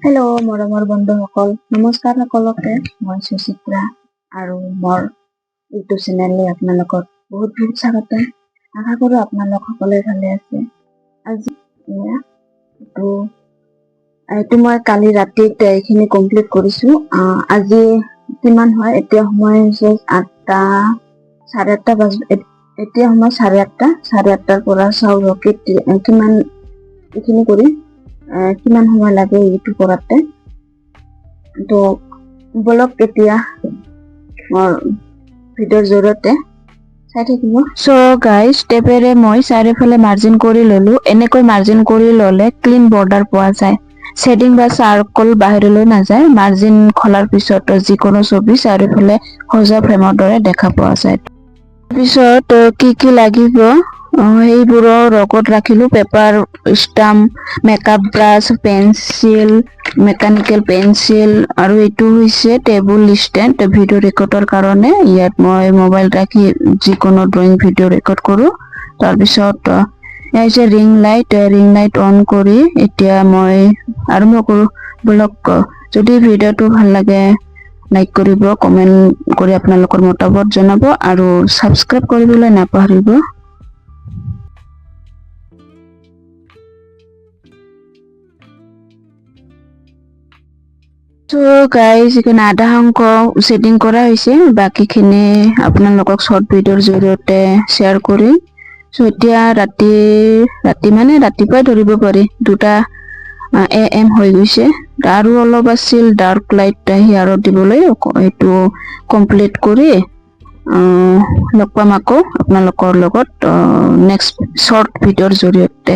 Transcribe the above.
Hello' মৰমৰ বন্ধুসকল, নমস্কাৰ সকলোকে। মই সুচিত্ৰা আৰু মোৰ ইউটিউব চেনেললৈ আপোনালোকক বহুত বহুত স্বাগত। আশা কৰোঁ আপোনালোক সকলোৱে ভালে আছে। আজি এইটো মই কালি ৰাতিত এইখিনি কমপ্লিট কৰিছোঁ। আজি কিমান হয়, এতিয়া সময় হৈছে 8টা, 8:30 বাজি। এতিয়া সময় 8:30, 8:30 পৰা চাওঁ কিমান এইখিনি কৰি কিমান সময় লাগে এইটো কৰাতে। তো বলক এতিয়া মোৰ ভিডিঅ'ৰ জৰিয়তে চাই থাকিব। চ' গাইজ, টেপেৰে মই চাৰিওফালে মাৰ্জিন কৰি ল'লো। এনেকৈ মাৰ্জিন কৰি ল'লে ক্লিন বৰ্ডাৰ পোৱা যায়। শ্বেডিং বা চাৰ্কল বাহিৰলৈ নাযায়। মাৰ্জিন খোলাৰ পিছত যিকোনো ছবি চাৰিওফালে সজা ফ্ৰেমৰ দৰে দেখা পোৱা যায়। তাৰপিছত কি লাগিব সেইবোৰৰ লগত ৰাখিলোঁ। Paper, stamp, makeup brush, pencil, mechanical pencil, আৰু এইটো হৈছে টেবুল ষ্টেণ্ড ভিডিঅ' ৰেকৰ্ডৰ কাৰণে। ইয়াত মই মোবাইল ৰাখি যিকোনো ড্ৰয়িং ভিডিঅ' ৰেকৰ্ড কৰোঁ। তাৰপিছত এয়া হৈছে ৰিং লাইট অন কৰি এতিয়া মই আৰম্ভ কৰোঁ। বলক, যদি ভিডিঅ'টো ভাল লাগে লাইক কৰিব, কমেণ্ট কৰি আপোনালোকৰ মতামত জনাব আৰু ছাবস্ক্ৰাইব কৰিবলৈ নাপাহৰিব। তো গাইজ, এইখিনি আধা অংক ছেটিং কৰা হৈছে, বাকীখিনি আপোনালোকক শ্বৰ্ট ভিডিঅ'ৰ জৰিয়তে শ্বেয়াৰ কৰিম। চ' এতিয়া ৰাতি মানে ৰাতিপুৱাই ধৰিব পাৰি, 2টা AM হৈ গৈছে। আৰু অলপ আছিল ডাৰ্ক লাইট হেয়াৰত দিবলৈ, এইটো কমপ্লিট কৰি লগ পাম আকৌ আপোনালোকৰ লগত নেক্সট শ্বৰ্ট ভিডিঅ'ৰ জৰিয়তে।